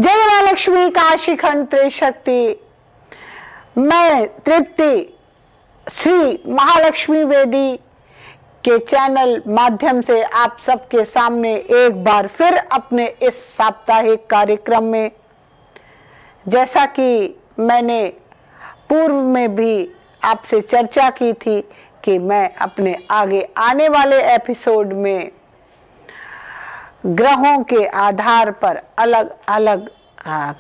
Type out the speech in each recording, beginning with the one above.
जय मां लक्ष्मी काशी खंड त्रिशक्ति। मैं तृप्ति श्री महालक्ष्मी वेदी के चैनल माध्यम से आप सबके सामने एक बार फिर अपने इस साप्ताहिक कार्यक्रम में, जैसा कि मैंने पूर्व में भी आपसे चर्चा की थी कि मैं अपने आगे आने वाले एपिसोड में ग्रहों के आधार पर अलग अलग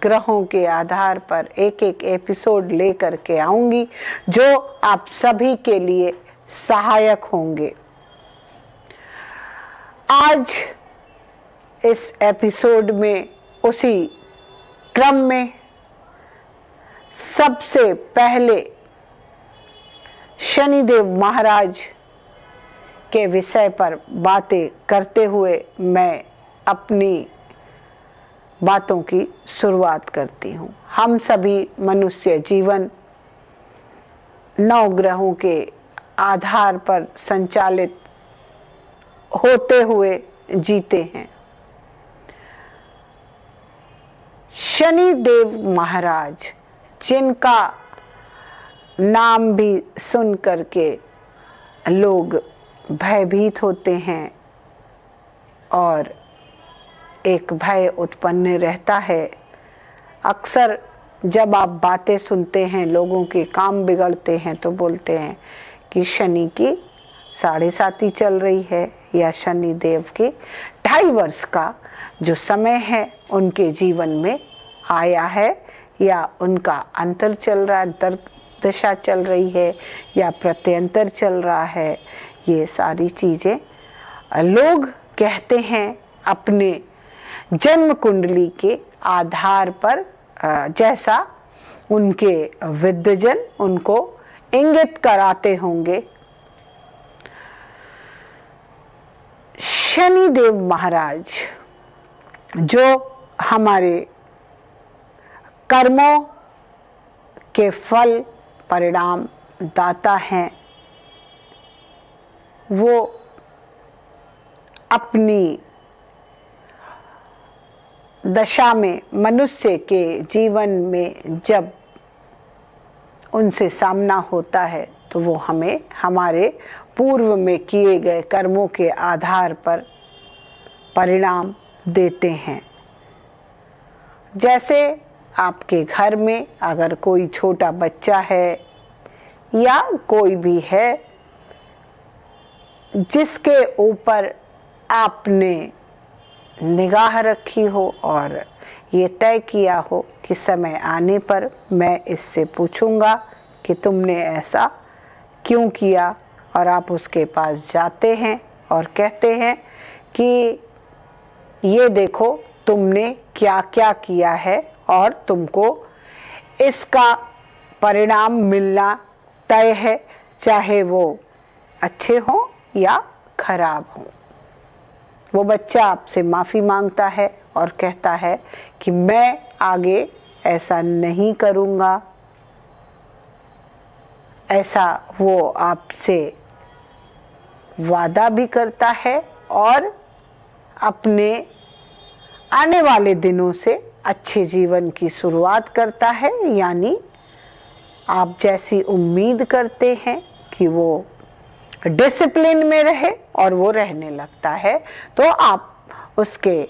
ग्रहों के आधार पर एक एक एपिसोड लेकर के आऊंगी जो आप सभी के लिए सहायक होंगे। आज इस एपिसोड में उसी क्रम में सबसे पहले शनिदेव महाराज के विषय पर बातें करते हुए मैं अपनी बातों की शुरुआत करती हूँ। हम सभी मनुष्य जीवन 9 ग्रहों के आधार पर संचालित होते हुए जीते हैं। शनिदेव महाराज, जिनका नाम भी सुन करके लोग भयभीत होते हैं और एक भय उत्पन्न रहता है। अक्सर जब आप बातें सुनते हैं, लोगों के काम बिगड़ते हैं तो बोलते हैं कि शनि की 7.5 चल रही है या शनि देव के 2.5 वर्ष का जो समय है उनके जीवन में आया है, या उनका अंतर चल रहा है, दशा चल रही है या प्रत्यंतर चल रहा है। ये सारी चीजें लोग कहते हैं अपने जन्म कुंडली के आधार पर, जैसा उनके विद्वजन उनको इंगित कराते होंगे। शनिदेव महाराज जो हमारे कर्मों के फल परिणाम दाता हैं, वो अपनी दशा में मनुष्य के जीवन में जब उनसे सामना होता है तो वो हमें हमारे पूर्व में किए गए कर्मों के आधार पर परिणाम देते हैं। जैसे आपके घर में अगर कोई छोटा बच्चा है या कोई भी है जिसके ऊपर आपने निगाह रखी हो और ये तय किया हो कि समय आने पर मैं इससे पूछूंगा कि तुमने ऐसा क्यों किया, और आप उसके पास जाते हैं और कहते हैं कि ये देखो तुमने क्या क्या किया है और तुमको इसका परिणाम मिलना तय है, चाहे वो अच्छे हो या खराब हो। वो बच्चा आपसे माफ़ी मांगता है और कहता है कि मैं आगे ऐसा नहीं करूँगा। ऐसा वो आपसे वादा भी करता है और अपने आने वाले दिनों से अच्छे जीवन की शुरुआत करता है। यानी आप जैसी उम्मीद करते हैं कि वो डिसिप्लिन में रहे और वो रहने लगता है, तो आप उसके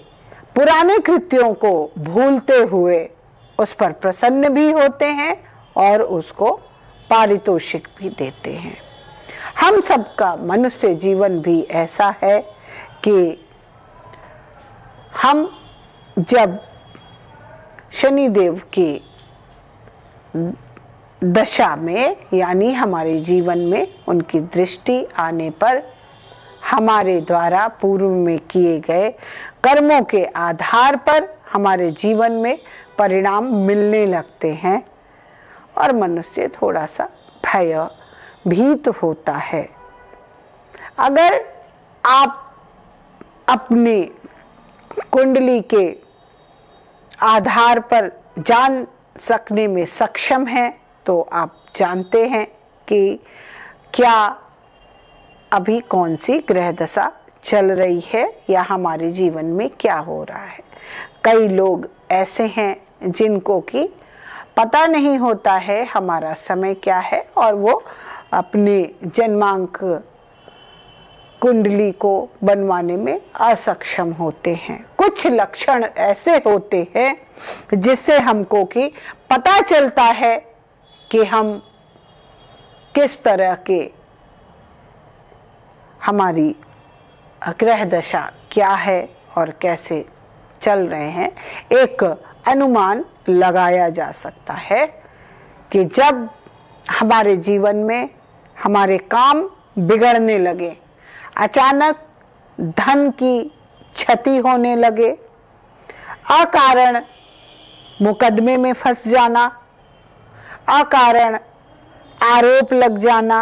पुराने कृत्यों को भूलते हुए उस पर प्रसन्न भी होते हैं और उसको पारितोषिक भी देते हैं। हम सबका मनुष्य जीवन भी ऐसा है कि हम जब शनिदेव की दशा में यानी हमारे जीवन में उनकी दृष्टि आने पर हमारे द्वारा पूर्व में किए गए कर्मों के आधार पर हमारे जीवन में परिणाम मिलने लगते हैं और मनुष्य थोड़ा सा भयभीत होता है। अगर आप अपनी कुंडली के आधार पर जान सकने में सक्षम हैं तो आप जानते हैं कि क्या अभी कौन सी ग्रह दशा चल रही है या हमारे जीवन में क्या हो रहा है। कई लोग ऐसे हैं जिनको कि पता नहीं होता है हमारा समय क्या है और वो अपने जन्मांक कुंडली को बनवाने में असक्षम होते हैं। कुछ लक्षण ऐसे होते हैं जिससे हमको कि पता चलता है कि हम किस तरह के, हमारी ग्रह दशा क्या है और कैसे चल रहे हैं। एक अनुमान लगाया जा सकता है कि जब हमारे जीवन में हमारे काम बिगड़ने लगे, अचानक धन की क्षति होने लगे, अकारण मुकदमे में फंस जाना, अकारण आरोप लग जाना,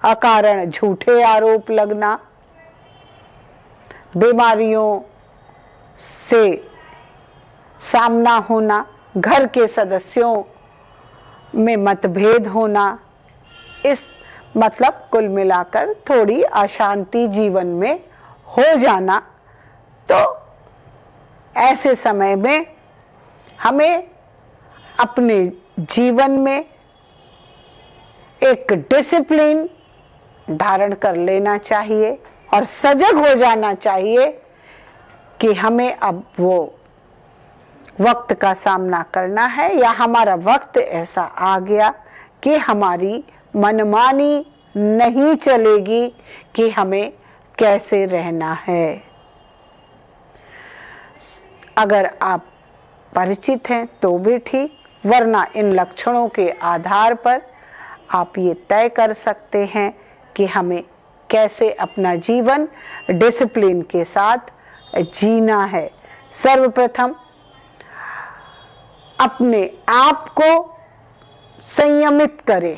अकारण झूठे आरोप लगना, बीमारियों से सामना होना, घर के सदस्यों में मतभेद होना, इस मतलब कुल मिलाकर थोड़ी अशांति जीवन में हो जाना। तो ऐसे समय में हमें अपने जीवन में एक डिसिप्लिन धारण कर लेना चाहिए और सजग हो जाना चाहिए कि हमें अब वो वक्त का सामना करना है या हमारा वक्त ऐसा आ गया कि हमारी मनमानी नहीं चलेगी कि हमें कैसे रहना है। अगर आप परिचित हैं तो भी ठीक, वरना इन लक्षणों के आधार पर आप ये तय कर सकते हैं कि हमें कैसे अपना जीवन डिसिप्लिन के साथ जीना है। सर्वप्रथम अपने आप को संयमित करें,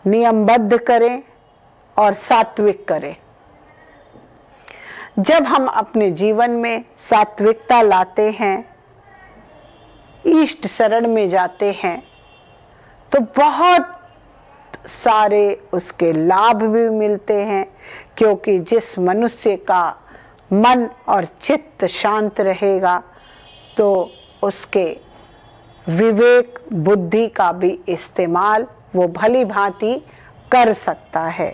नियमबद्ध करें और सात्विक करें। जब हम अपने जीवन में सात्विकता लाते हैं, ईष्ट शरण में जाते हैं, तो बहुत सारे उसके लाभ भी मिलते हैं, क्योंकि जिस मनुष्य का मन और चित्त शांत रहेगा तो उसके विवेक बुद्धि का भी इस्तेमाल वो भली भांति कर सकता है।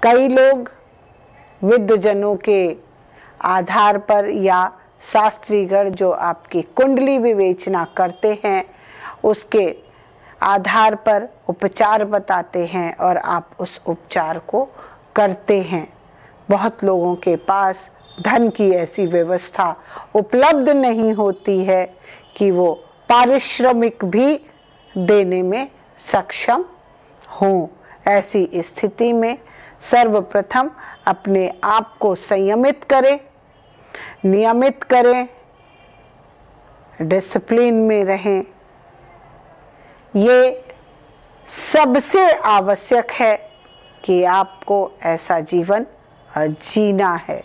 कई लोग विद्वजनों के आधार पर या शास्त्रीगण जो आपकी कुंडली विवेचना करते हैं उसके आधार पर उपचार बताते हैं और आप उस उपचार को करते हैं। बहुत लोगों के पास धन की ऐसी व्यवस्था उपलब्ध नहीं होती है कि वो पारिश्रमिक भी देने में सक्षम हों। ऐसी स्थिति में सर्वप्रथम अपने आप को संयमित करें, नियमित करें, डिसिप्लिन में रहें। ये सबसे आवश्यक है कि आपको ऐसा जीवन जीना है।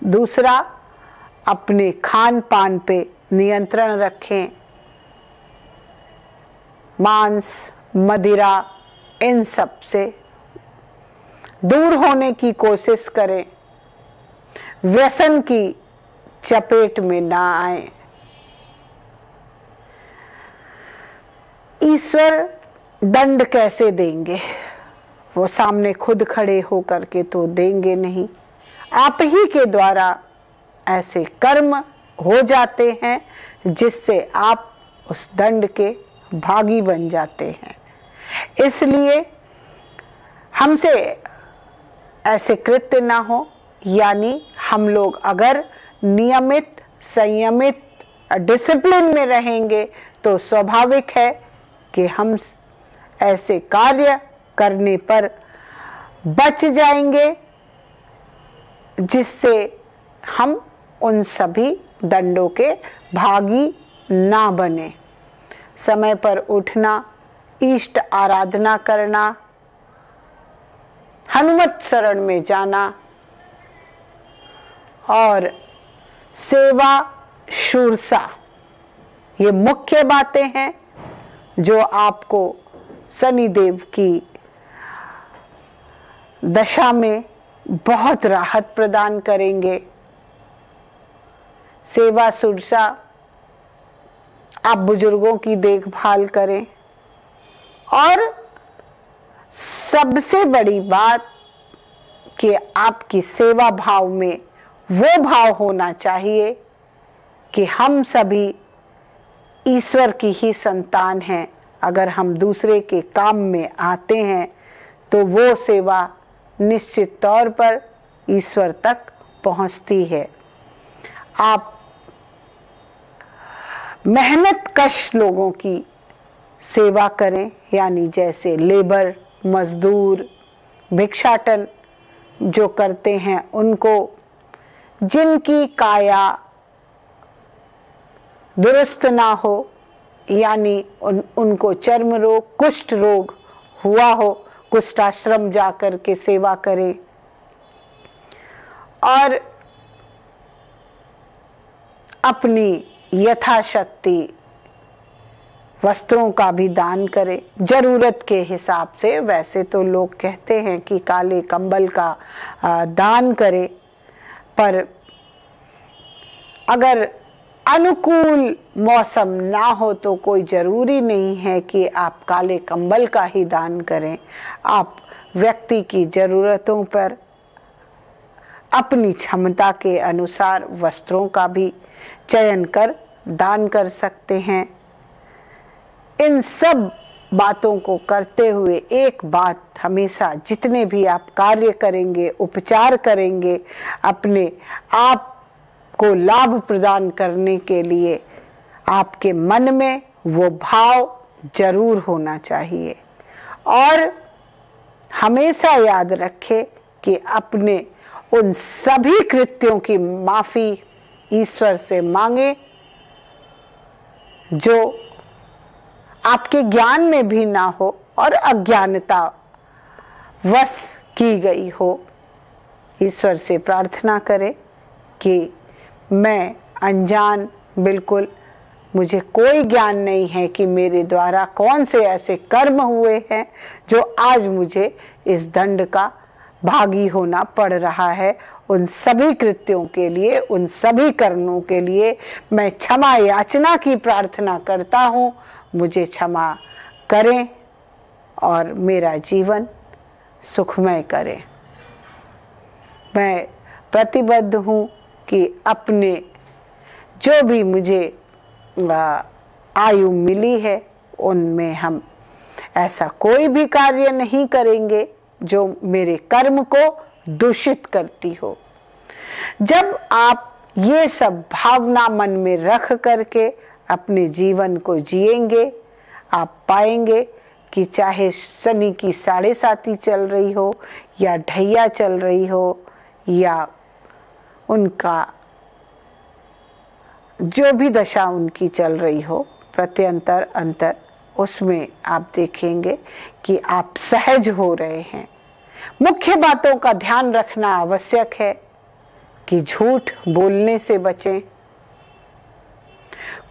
दूसरा, अपने खान पान पे नियंत्रण रखें। मांस, मदिरा, इन सब से दूर होने की कोशिश करें। व्यसन की चपेट में ना आए। ईश्वर दंड कैसे देंगे? वो सामने खुद खड़े होकर के तो देंगे नहीं, आप ही के द्वारा ऐसे कर्म हो जाते हैं जिससे आप उस दंड के भागी बन जाते हैं। इसलिए हमसे ऐसे कृत्य ना हो, यानी हम लोग अगर नियमित, संयमित, डिसिप्लिन में रहेंगे तो स्वाभाविक है कि हम ऐसे कार्य करने पर बच जाएंगे जिससे हम उन सभी दंडों के भागी ना बने। समय पर उठना, इष्ट आराधना करना, हनुमत शरण में जाना और सेवा शूरसा, ये मुख्य बातें हैं जो आपको शनिदेव की दशा में बहुत राहत प्रदान करेंगे। सेवा शुश्रूषा, आप बुजुर्गों की देखभाल करें। और सबसे बड़ी बात कि आपकी सेवा भाव में वो भाव होना चाहिए कि हम सभी ईश्वर की ही संतान हैं। अगर हम दूसरे के काम में आते हैं तो वो सेवा निश्चित तौर पर ईश्वर तक पहुंचती है। आप मेहनत कश लोगों की सेवा करें, यानी जैसे लेबर, मजदूर, भिक्षाटन जो करते हैं उनको, जिनकी काया दुरुस्त ना हो, यानी उनको चर्म रोग, कुष्ठ रोग हुआ हो, कुष्ठाश्रम जाकर के सेवा करें। और अपनी यथाशक्ति वस्त्रों का भी दान करें जरूरत के हिसाब से। वैसे तो लोग कहते हैं कि काले कंबल का दान करें, पर अगर अनुकूल मौसम ना हो तो कोई जरूरी नहीं है कि आप काले कंबल का ही दान करें। आप व्यक्ति की जरूरतों पर अपनी क्षमता के अनुसार वस्त्रों का भी चयन कर दान कर सकते हैं। इन सब बातों को करते हुए एक बात हमेशा, जितने भी आप कार्य करेंगे, उपचार करेंगे, अपने आप को लाभ प्रदान करने के लिए आपके मन में वो भाव जरूर होना चाहिए। और हमेशा याद रखें कि अपने उन सभी कृत्यों की माफी ईश्वर से मांगे जो आपके ज्ञान में भी ना हो और अज्ञानता वश की गई हो। ईश्वर से प्रार्थना करें कि मैं अनजान, बिल्कुल मुझे कोई ज्ञान नहीं है कि मेरे द्वारा कौन से ऐसे कर्म हुए हैं जो आज मुझे इस दंड का भागी होना पड़ रहा है। उन सभी कृत्यों के लिए, उन सभी कर्मों के लिए मैं क्षमा याचना की प्रार्थना करता हूँ। मुझे क्षमा करें और मेरा जीवन सुखमय करें। मैं प्रतिबद्ध हूँ कि अपने जो भी मुझे आयु मिली है उनमें हम ऐसा कोई भी कार्य नहीं करेंगे जो मेरे कर्म को दूषित करती हो। जब आप ये सब भावना मन में रख करके अपने जीवन को जिएंगे, आप पाएंगे कि चाहे शनि की 7.5 चल रही हो या ढैया चल रही हो या उनका जो भी दशा उनकी चल रही हो, प्रत्यंतर अंतर उसमें आप देखेंगे कि आप सहज हो रहे हैं। मुख्य बातों का ध्यान रखना आवश्यक है कि झूठ बोलने से बचें,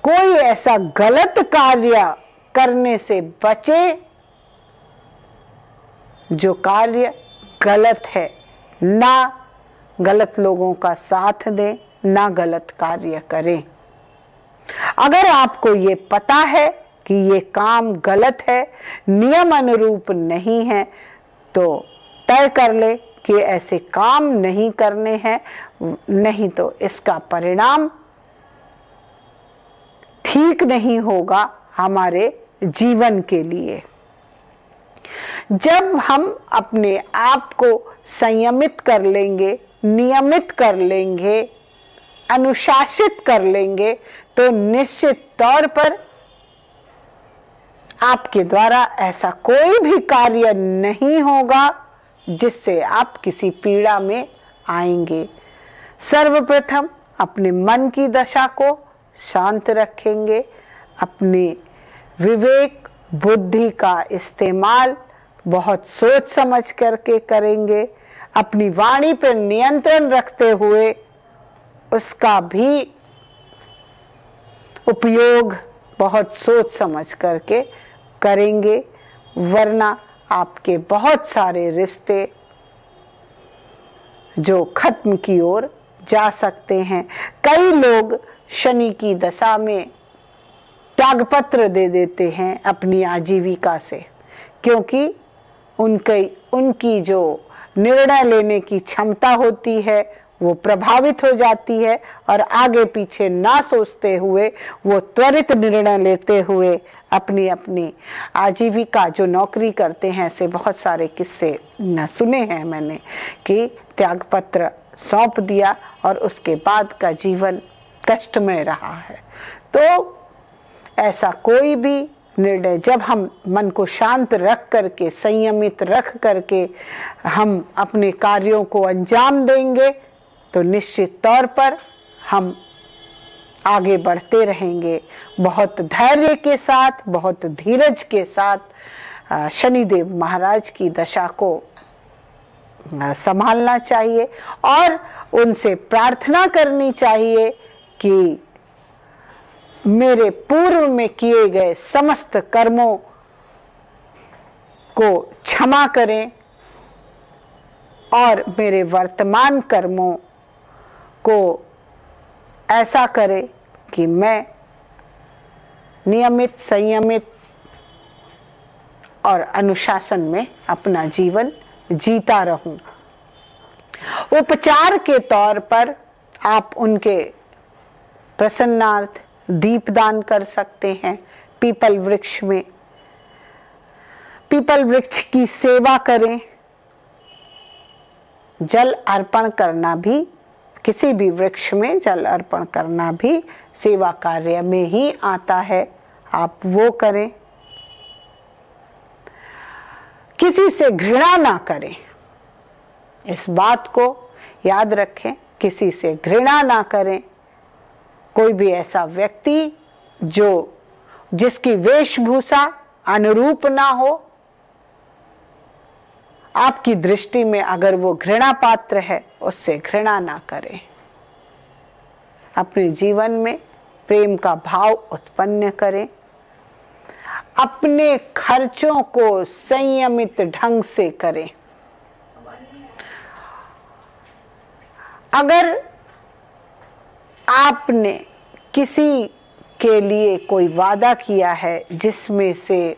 कोई ऐसा गलत कार्य करने से बचें जो कार्य गलत है। ना गलत लोगों का साथ दें, ना गलत कार्य करें। अगर आपको ये पता है कि ये काम गलत है, नियम अनुरूप नहीं है, तो तय कर ले कि ऐसे काम नहीं करने हैं, नहीं तो इसका परिणाम ठीक नहीं होगा हमारे जीवन के लिए। जब हम अपने आप को संयमित कर लेंगे, नियमित कर लेंगे, अनुशासित कर लेंगे, तो निश्चित तौर पर आपके द्वारा ऐसा कोई भी कार्य नहीं होगा जिससे आप किसी पीड़ा में आएंगे। सर्वप्रथम अपने मन की दशा को शांत रखेंगे, अपने विवेक बुद्धि का इस्तेमाल बहुत सोच समझ करके करेंगे, अपनी वाणी पर नियंत्रण रखते हुए उसका भी उपयोग बहुत सोच समझ करके करेंगे, वरना आपके बहुत सारे रिश्ते जो खत्म की ओर जा सकते हैं। कई लोग शनि की दशा में त्यागपत्र दे देते हैं अपनी आजीविका से, क्योंकि उनकी जो निर्णय लेने की क्षमता होती है वो प्रभावित हो जाती है और आगे पीछे ना सोचते हुए वो त्वरित निर्णय लेते हुए अपनी अपनी आजीविका, जो नौकरी करते हैं, ऐसे बहुत सारे किस्से सुने हैं मैंने कि त्यागपत्र सौंप दिया और उसके बाद का जीवन कष्टमय रहा है। तो ऐसा कोई भी निर्णय जब हम मन को शांत रख करके, संयमित रख करके हम अपने कार्यों को अंजाम देंगे तो निश्चित तौर पर हम आगे बढ़ते रहेंगे। बहुत धैर्य के साथ, बहुत धीरज के साथ शनिदेव महाराज की दशा को संभालना चाहिए और उनसे प्रार्थना करनी चाहिए कि मेरे पूर्व में किए गए समस्त कर्मों को क्षमा करें और मेरे वर्तमान कर्मों को ऐसा करें कि मैं नियमित, संयमित और अनुशासन में अपना जीवन जीता रहूं। उपचार के तौर पर आप उनके प्रसन्नार्थ दीपदान कर सकते हैं। पीपल वृक्ष में पीपल वृक्ष की सेवा करें। जल अर्पण करना भी, किसी भी वृक्ष में जल अर्पण करना भी सेवा कार्य में ही आता है, आप वो करें। किसी से घृणा ना करें, इस बात को याद रखें, किसी से घृणा ना करें। कोई भी ऐसा व्यक्ति जिसकी वेशभूषा अनुरूप ना हो, आपकी दृष्टि में अगर वो घृणा पात्र है, उससे घृणा ना करें। अपने जीवन में प्रेम का भाव उत्पन्न करें। अपने खर्चों को संयमित ढंग से करें। अगर आपने किसी के लिए कोई वादा किया है, जिसमें से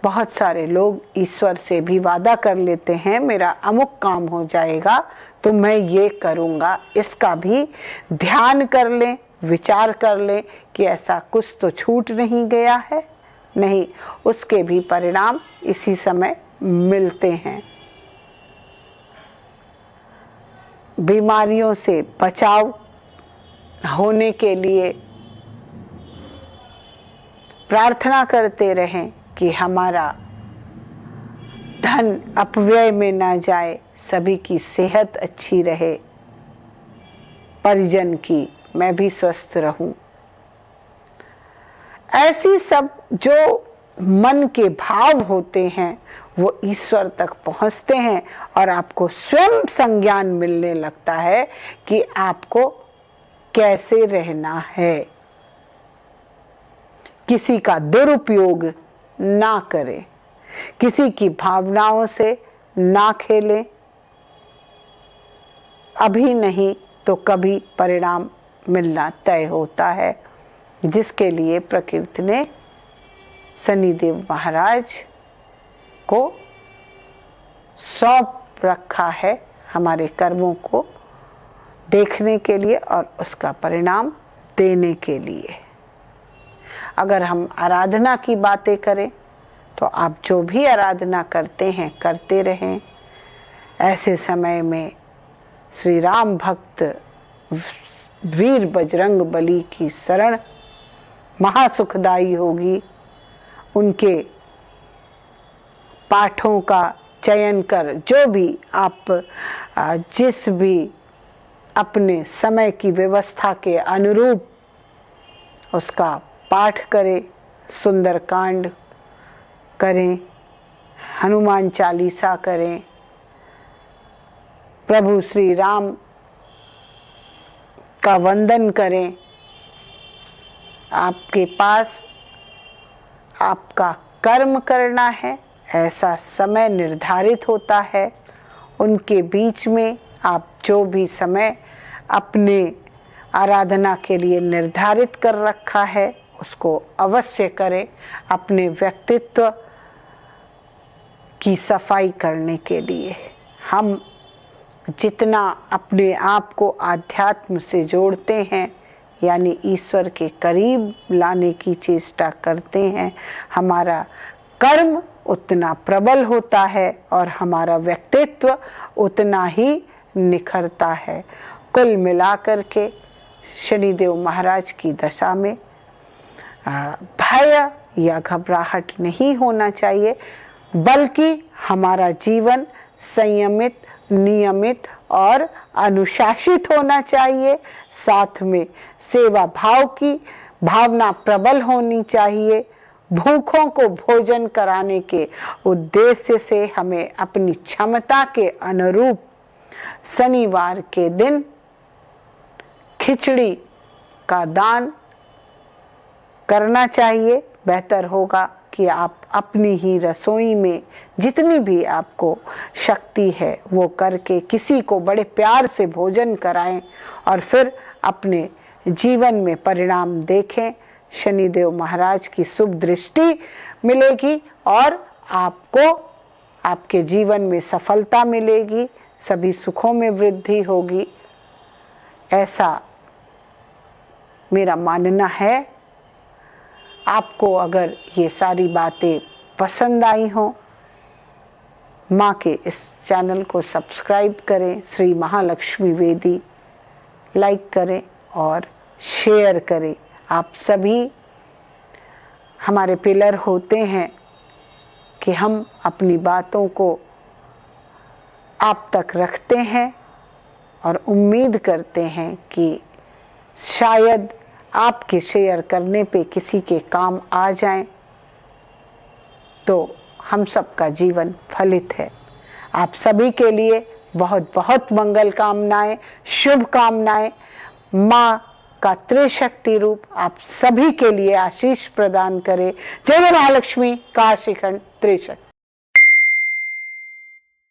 बहुत सारे लोग ईश्वर से भी वादा कर लेते हैं, मेरा अमुक काम हो जाएगा तो मैं ये करूँगा, इसका भी ध्यान कर लें, विचार कर लें कि ऐसा कुछ तो छूट नहीं गया है। नहीं, उसके भी परिणाम इसी समय मिलते हैं। बीमारियों से बचाव होने के लिए प्रार्थना करते रहें कि हमारा धन अपव्यय में ना जाए, सभी की सेहत अच्छी रहे, परिजन की, मैं भी स्वस्थ रहूं। ऐसी सब जो मन के भाव होते हैं वो ईश्वर तक पहुंचते हैं और आपको स्वयं संज्ञान मिलने लगता है कि आपको कैसे रहना है। किसी का दुरुपयोग ना करें, किसी की भावनाओं से ना खेलें। अभी नहीं तो कभी परिणाम मिलना तय होता है, जिसके लिए प्रकृति ने शनिदेव महाराज को सौंप रखा है हमारे कर्मों को देखने के लिए और उसका परिणाम देने के लिए। अगर हम आराधना की बातें करें तो आप जो भी आराधना करते हैं करते रहें। ऐसे समय में श्री राम भक्त वीर बजरंग बली की शरण महासुखदायी होगी। उनके पाठों का चयन कर जो भी आप जिस भी अपने समय की व्यवस्था के अनुरूप उसका पाठ करें, सुंदरकांड करें, हनुमान चालीसा करें, प्रभु श्री राम का वंदन करें। आपके पास आपका कर्म करना है, ऐसा समय निर्धारित होता है, उनके बीच में आप जो भी समय अपने आराधना के लिए निर्धारित कर रखा है उसको अवश्य करें। अपने व्यक्तित्व की सफाई करने के लिए हम जितना अपने आप को आध्यात्म से जोड़ते हैं, यानी ईश्वर के करीब लाने की चेष्टा करते हैं, हमारा कर्म उतना प्रबल होता है और हमारा व्यक्तित्व उतना ही निखरता है। कुल मिलाकर के शनिदेव महाराज की दशा में भय या घबराहट नहीं होना चाहिए, बल्कि हमारा जीवन संयमित, नियमित और अनुशासित होना चाहिए। साथ में सेवा भाव की भावना प्रबल होनी चाहिए। भूखों को भोजन कराने के उद्देश्य से हमें अपनी क्षमता के अनुरूप शनिवार के दिन खिचड़ी का दान करना चाहिए। बेहतर होगा कि आप अपनी ही रसोई में जितनी भी आपको शक्ति है वो करके किसी को बड़े प्यार से भोजन कराएं और फिर अपने जीवन में परिणाम देखें। शनिदेव महाराज की शुभ दृष्टि मिलेगी और आपको आपके जीवन में सफलता मिलेगी, सभी सुखों में वृद्धि होगी, ऐसा मेरा मानना है। आपको अगर ये सारी बातें पसंद आई हो, माँ के इस चैनल को सब्सक्राइब करें, श्री महालक्ष्मी वेदी लाइक करें और शेयर करें। आप सभी हमारे पिलर होते हैं कि हम अपनी बातों को आप तक रखते हैं और उम्मीद करते हैं कि शायद आपके शेयर करने पे किसी के काम आ जाएं, तो हम सबका जीवन फलित है। आप सभी के लिए बहुत बहुत मंगल कामनाएं, शुभ कामनाएं। माँ का त्रिशक्ति रूप आप सभी के लिए आशीष प्रदान करे। जय महालक्ष्मी काशीखंड त्रिशक्ति।